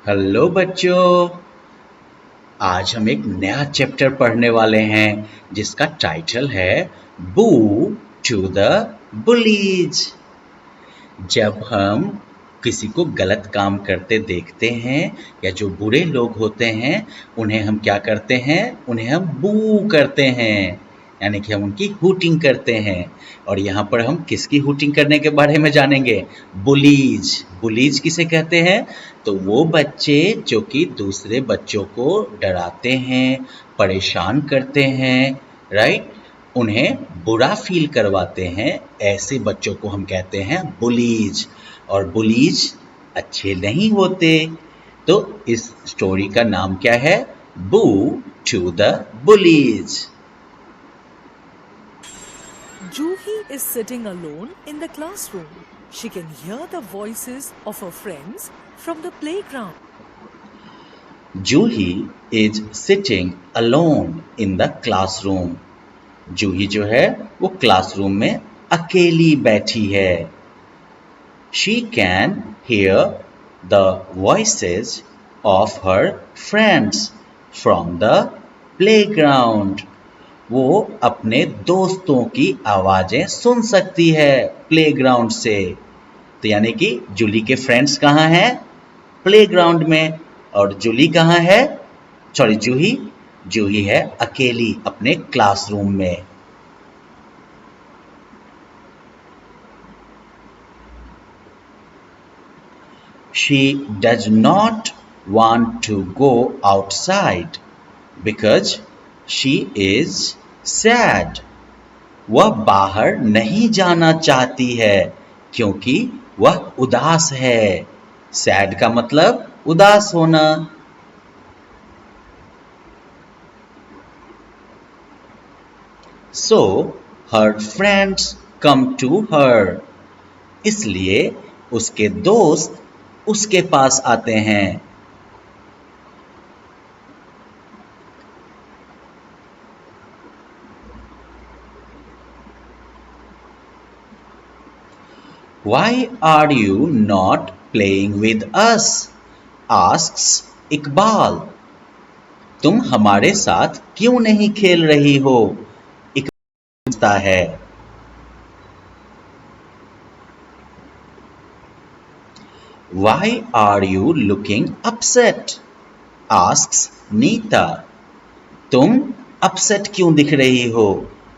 Hello बच्चों। आज हम एक नया चैप्टर पढ़ने वाले हैं जिसका टाइटल है बू टू द बुलीज। जब हम किसी को गलत काम करते देखते हैं या जो बुरे लोग होते हैं उन्हें हम क्या करते हैं, उन्हें हम बू करते हैं, यानी कि हम उनकी हूटिंग करते हैं। और यहाँ पर हम किसकी हूटिंग करने के बारे में जानेंगे? बुलीज। बुलीज किसे कहते हैं? तो वो बच्चे जो कि दूसरे बच्चों को डराते हैं, परेशान करते हैं, राइट, उन्हें बुरा फील करवाते हैं, ऐसे बच्चों को हम कहते हैं बुलीज। और बुलीज अच्छे नहीं होते। तो इस स्टोरी का नाम क्या है? Boo to the bullies. Juhi is sitting alone in the classroom. She can hear the voices of her friends from the playground. Juhi is sitting alone in the classroom. Juhi जो है वो क्लासरूम में अकेली बैठी है। She can hear the voices of her friends from the playground. वो अपने दोस्तों की आवाजें सुन सकती है प्लेग्राउंड से। तो यानी कि जूली के फ्रेंड्स कहाँ हैं? प्लेग्राउंड में। और जूली कहाँ है? सॉरी, जूही जूही है अकेली अपने क्लासरूम में। She does not want to go outside because she is sad. वह बाहर नहीं जाना चाहती है क्योंकि वह उदास है। सैड का मतलब उदास होना। So her friends come to her. इसलिए उसके दोस्त उसके पास आते हैं। Why are you not playing with us? asks Iqbal. तुम हमारे साथ क्यों नहीं खेल रही हो? इकबाल पूछता है। Why are you looking upset? asks Nita. तुम अपसेट क्यों दिख रही हो?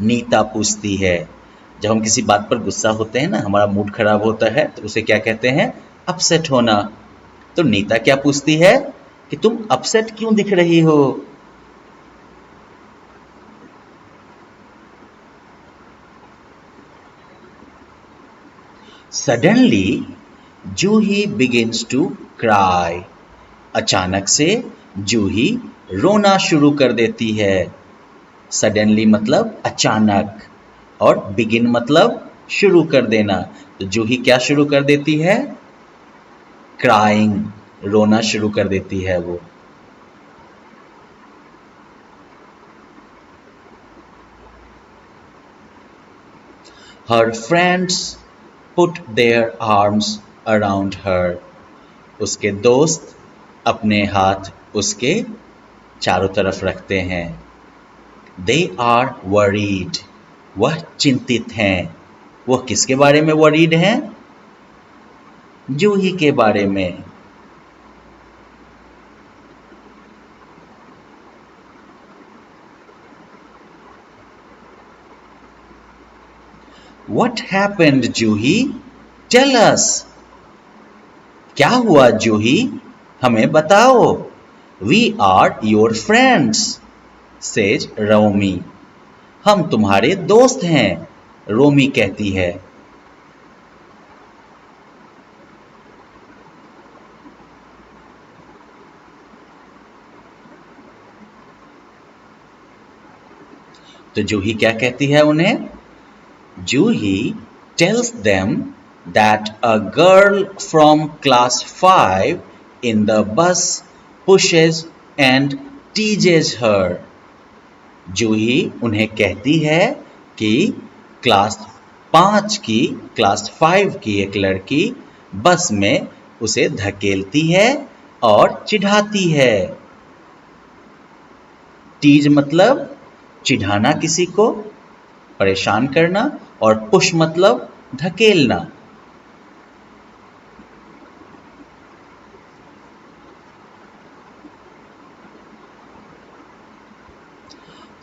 नीता पूछती है। जब हम किसी बात पर गुस्सा होते हैं ना, हमारा मूड खराब होता है, तो उसे क्या कहते हैं? अपसेट होना। तो नीता क्या पूछती है कि तुम अपसेट क्यों दिख रही हो? Suddenly, Juhi begins to cry. अचानक से जूही रोना शुरू कर देती है। सडनली मतलब अचानक, और बिगिन मतलब शुरू कर देना। तो जूही क्या शुरू कर देती है? क्राइंग, रोना शुरू कर देती है वो। Her friends put their arms around her. उसके दोस्त अपने हाथ उसके चारों तरफ रखते हैं। They are worried. वह चिंतित हैं। वह किसके बारे में worried हैं? जूही के बारे में। What happened, Juhi? Tell us. क्या हुआ जूही? हमें बताओ। We are your friends, says रोमी। हम तुम्हारे दोस्त हैं, रोमी कहती है। तो जूही क्या कहती है उन्हें? जूही tells them that a girl from class 5 in the bus pushes and teases her. जूही उन्हें कहती है कि क्लास 5 की एक लड़की बस में उसे धकेलती है और चिढ़ाती है। टीज मतलब चिढ़ाना किसी को, परेशान करना, और पुश मतलब धकेलना।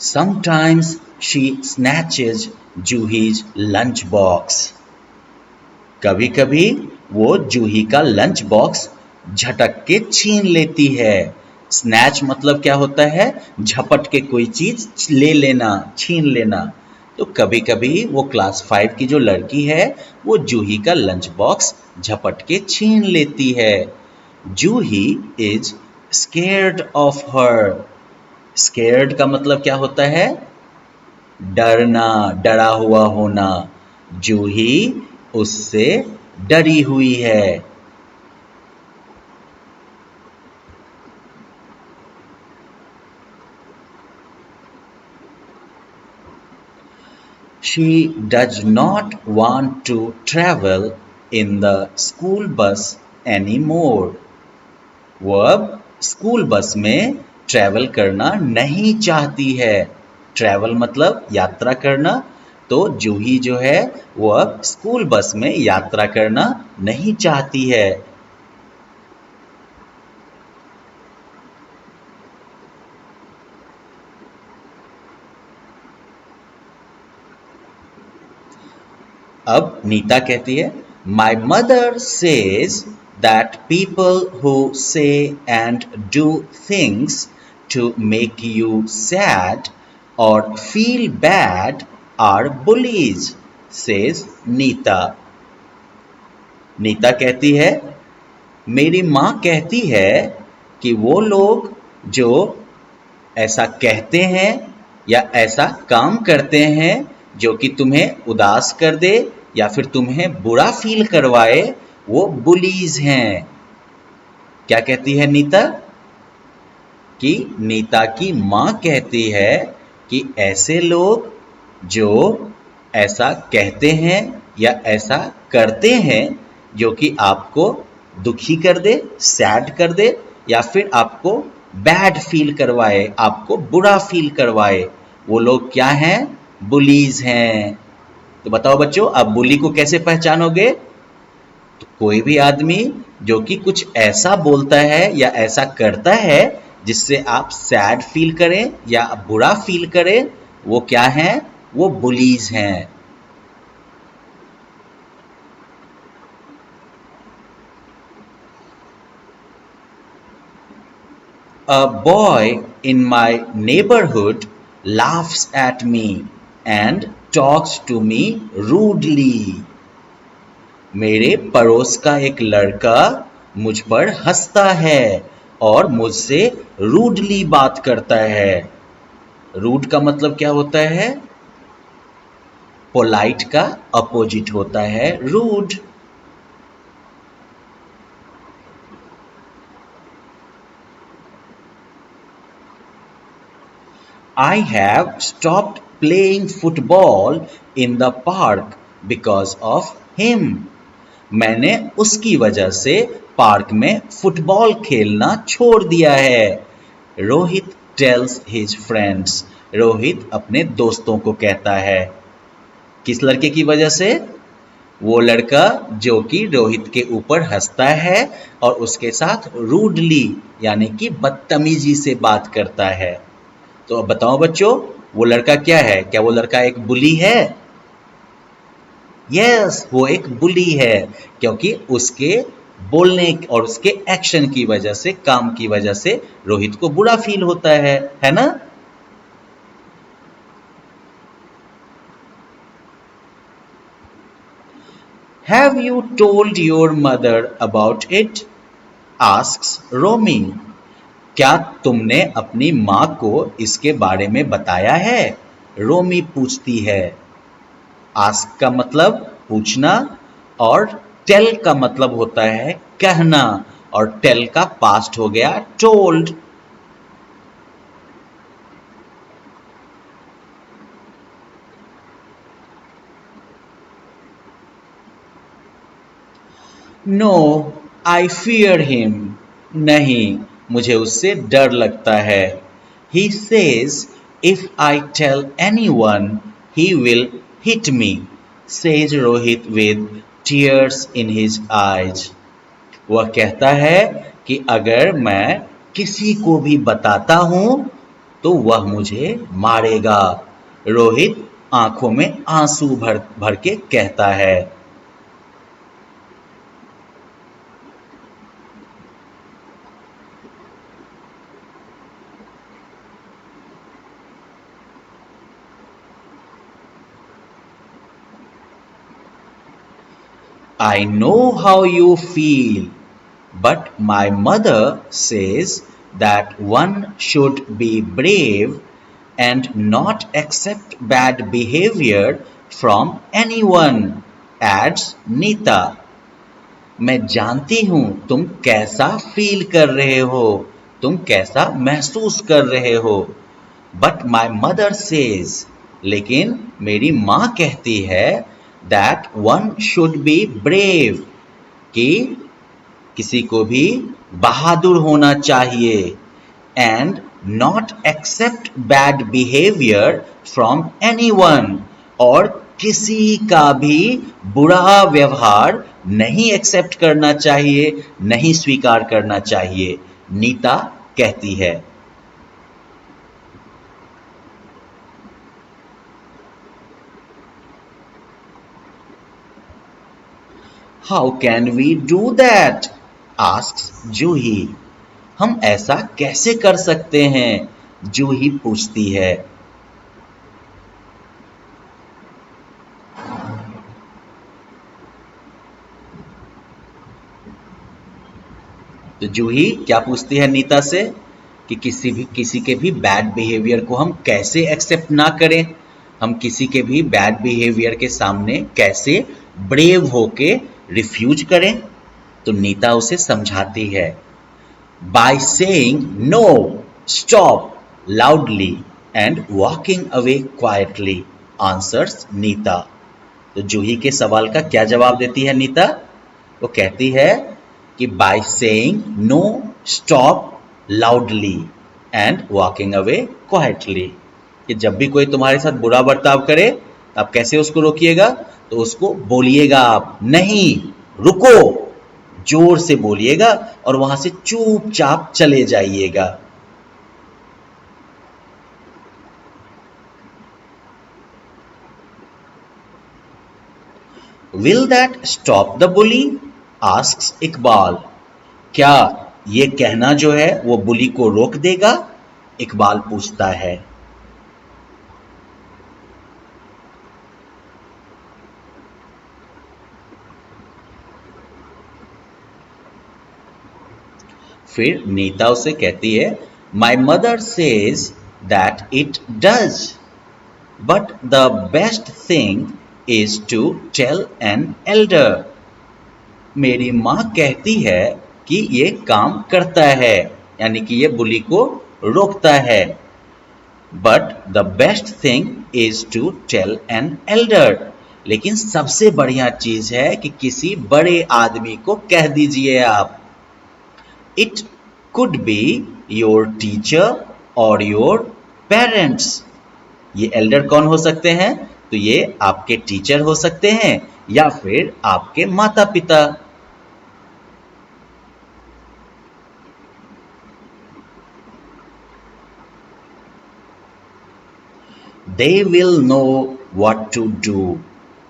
Sometimes she snatches Juhi's lunch box. कभी कभी वो जूही का लंच बॉक्स झटक के छीन लेती है। स्नैच मतलब क्या होता है? झपट के कोई चीज ले लेना, छीन लेना। तो कभी कभी वो क्लास 5 की जो लड़की है वो जूही का लंच बॉक्स झपट के छीन लेती है। Juhi is scared of her. Scared का मतलब क्या होता है? डरना, डरा हुआ होना। जूही उससे डरी हुई है। She does not want to travel in the school bus anymore. वो अब स्कूल बस में ट्रैवल करना नहीं चाहती है। ट्रैवल मतलब यात्रा करना। तो जूही जो है वो अब स्कूल बस में यात्रा करना नहीं चाहती है। अब नीता कहती है, my mother says that people who say and do things to make you sad और feel bad are bullies, says Neeta. Neeta कहती है, मेरी माँ कहती है कि वो लोग जो ऐसा कहते हैं या ऐसा काम करते हैं जो कि तुम्हें उदास कर दे या फिर तुम्हें बुरा फील करवाए, वो बुलीज हैं। क्या कहती है नीता? कि नीता की माँ कहती है कि ऐसे लोग जो ऐसा कहते हैं या ऐसा करते हैं जो कि आपको दुखी कर दे, सैड कर दे, या फिर आपको बैड फील करवाए, आपको बुरा फील करवाए, वो लोग क्या हैं? बुलीज हैं। तो बताओ बच्चों, आप बुली को कैसे पहचानोगे? तो कोई भी आदमी जो कि कुछ ऐसा बोलता है या ऐसा करता है जिससे आप सैड फील करें या बुरा फील करें, वो क्या हैं? वो बुलीज हैं। A boy in my neighborhood laughs at me and talks to me rudely. मेरे पड़ोस का एक लड़का मुझ पर हंसता है और मुझसे रूडली बात करता है। रूड का मतलब क्या होता है? पोलाइट का अपोजिट होता है rude. I have stopped playing football in the park because of him. मैंने उसकी वजह से पार्क में फुटबॉल खेलना छोड़ दिया है। Rohit tales his friends. Rohit अपने दोस्तों को कहता है। किस लड़के की वजह से? वो लड़का जो कि रोहित के ऊपर हंसता है और उसके साथ रूडली यानी कि बदतमीजी से बात करता है। तो अब बताओ बच्चों, वो लड़का क्या है? क्या वो लड़का एक बुली है? यस, वो एक बुली है, क्योंकि उसके बोलने और उसके एक्शन की वजह से, काम की वजह से रोहित को बुरा फील होता है ना? Have you told your mother about it? asks Romy. क्या तुमने अपनी माँ को इसके बारे में बताया है? रोमी पूछती है। आस्क का मतलब पूछना और टेल का मतलब होता है कहना, और टेल का पास्ट हो गया told. No, I fear him. नहीं, मुझे उससे डर लगता है। He says if I tell anyone, he will hit me, says Rohit with tears in his eyes. वह कहता है कि अगर मैं किसी को भी बताता हूं तो वह मुझे मारेगा। रोहित आंखों में आंसू भर भर के कहता है। I know how you feel, but my mother says that one should be brave and not accept bad behavior from anyone, adds Nita. मैं जानती हूं तुम कैसा फील कर रहे हो, तुम कैसा महसूस कर रहे हो। बट माई मदर सेज, लेकिन मेरी माँ कहती है that one should be brave, कि किसी को भी बहादुर होना चाहिए, and not accept bad behaviour from anyone, और किसी का भी बुरा व्यवहार नहीं एक्सेप्ट करना चाहिए, नहीं स्वीकार करना चाहिए, नीता कहती है। How can we do that? asks जूही। हम ऐसा कैसे कर सकते हैं? जूही पूछती है। तो जूही क्या पूछती है नीता से कि किसी के भी बैड बिहेवियर को हम कैसे एक्सेप्ट ना करें, हम किसी के भी बैड बिहेवियर के सामने कैसे ब्रेव होके रिफ्यूज करें। तो नीता उसे समझाती है। By saying no, stop loudly and walking away quietly, answers Nita. तो जूही के सवाल का क्या जवाब देती है नीता? वो कहती है कि by saying no, stop loudly and walking away quietly, कि जब भी कोई तुम्हारे साथ बुरा बर्ताव करे आप कैसे उसको रोकिएगा? तो उसको बोलिएगा आप, नहीं, रुको, जोर से बोलिएगा और वहां से चुपचाप चले जाइएगा। Will that stop the bully? asks Iqbal. क्या ये कहना जो है वो बुली को रोक देगा? इकबाल पूछता है। फिर नीता उसे कहती है, my mother says that it does, but the best thing is to tell an elder. मेरी माँ कहती है कि ये काम करता है, यानी कि ये बुली को रोकता है। But the best thing is to tell an elder, लेकिन सबसे बढ़िया चीज है कि किसी बड़े आदमी को कह दीजिए आप। It could be your teacher और योर पेरेंट्स। ये एल्डर कौन हो सकते हैं? तो ये आपके टीचर हो सकते हैं या फिर आपके माता पिता। They will know what to do.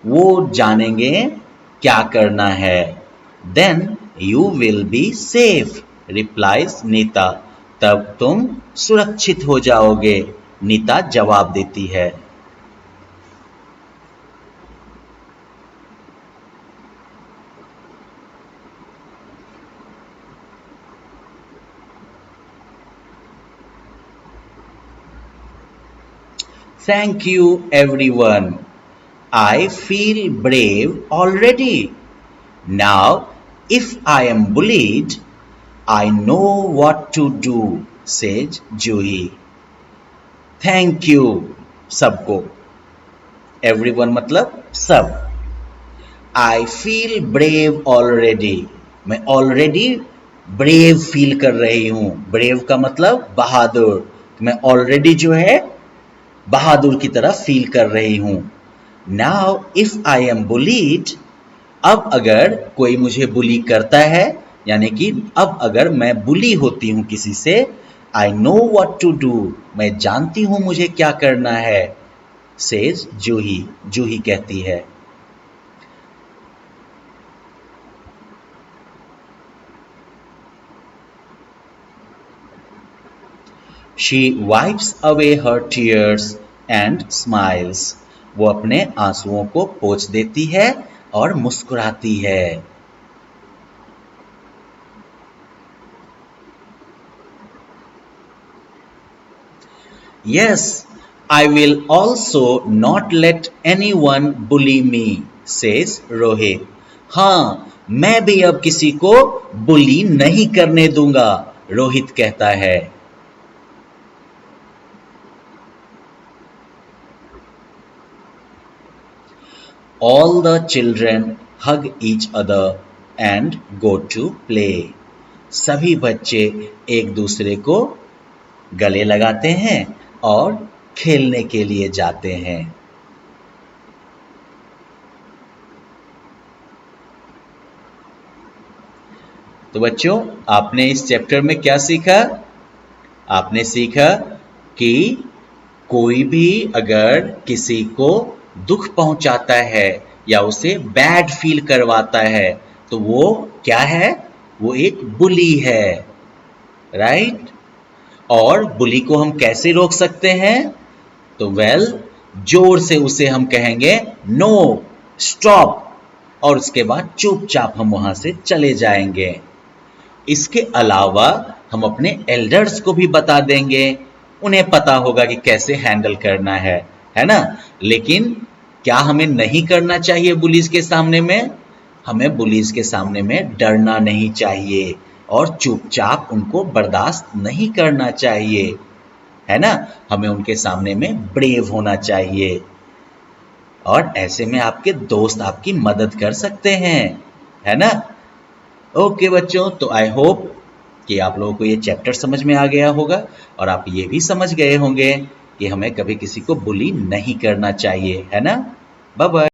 वो जानेंगे क्या करना है। Then you will be safe, replies Nita. तब तुम सुरक्षित हो जाओगे, नीता जवाब देती है। Thank you everyone. I feel brave already. Now, if I am bullied, I know what to do, says Juhi. Thank you सबको। Everyone मतलब सब। I feel brave already. मैं already ब्रेव फील कर रही हूं। ब्रेव का मतलब बहादुर। तो मैं ऑलरेडी जो है बहादुर की तरह फील कर रही हूं। Now if I am bullied, अब अगर कोई मुझे बुली करता है, यानी कि अब अगर मैं बुली होती हूं किसी से, I know what to do, मैं जानती हूं मुझे क्या करना है, सेज जूही, जूही कहती है। She wipes away her tears and smiles. वो अपने आंसुओं को पोंछ देती है और मुस्कुराती है। Yes, I will also not let anyone bully me, says Rohit. हाँ, मैं भी अब किसी को बुली नहीं करने दूंगा, रोहित कहता है। All the children hug each other and go to play. सभी बच्चे एक दूसरे को गले लगाते हैं और खेलने के लिए जाते हैं। तो बच्चों, आपने इस चैप्टर में क्या सीखा? आपने सीखा कि कोई भी अगर किसी को दुख पहुंचाता है या उसे बैड फील करवाता है तो वो क्या है? वो एक बुली है, राइट? और बुली को हम कैसे रोक सकते हैं? तो जोर से उसे हम कहेंगे नो, स्टॉप, और उसके बाद चुपचाप हम वहां से चले जाएंगे। इसके अलावा हम अपने एल्डर्स को भी बता देंगे, उन्हें पता होगा कि कैसे हैंडल करना है ना? लेकिन क्या हमें नहीं करना चाहिए बुलीज के सामने में? हमें बुलीज के सामने में डरना नहीं चाहिए और चुपचाप उनको बर्दाश्त नहीं करना चाहिए, है ना? हमें उनके सामने में ब्रेव होना चाहिए और ऐसे में आपके दोस्त आपकी मदद कर सकते हैं, है ना? ओके बच्चों, तो आई होप कि आप लोगों को ये चैप्टर समझ में आ गया होगा और आप ये भी समझ गए होंगे कि हमें कभी किसी को बुली नहीं करना चाहिए, है ना? Bye bye.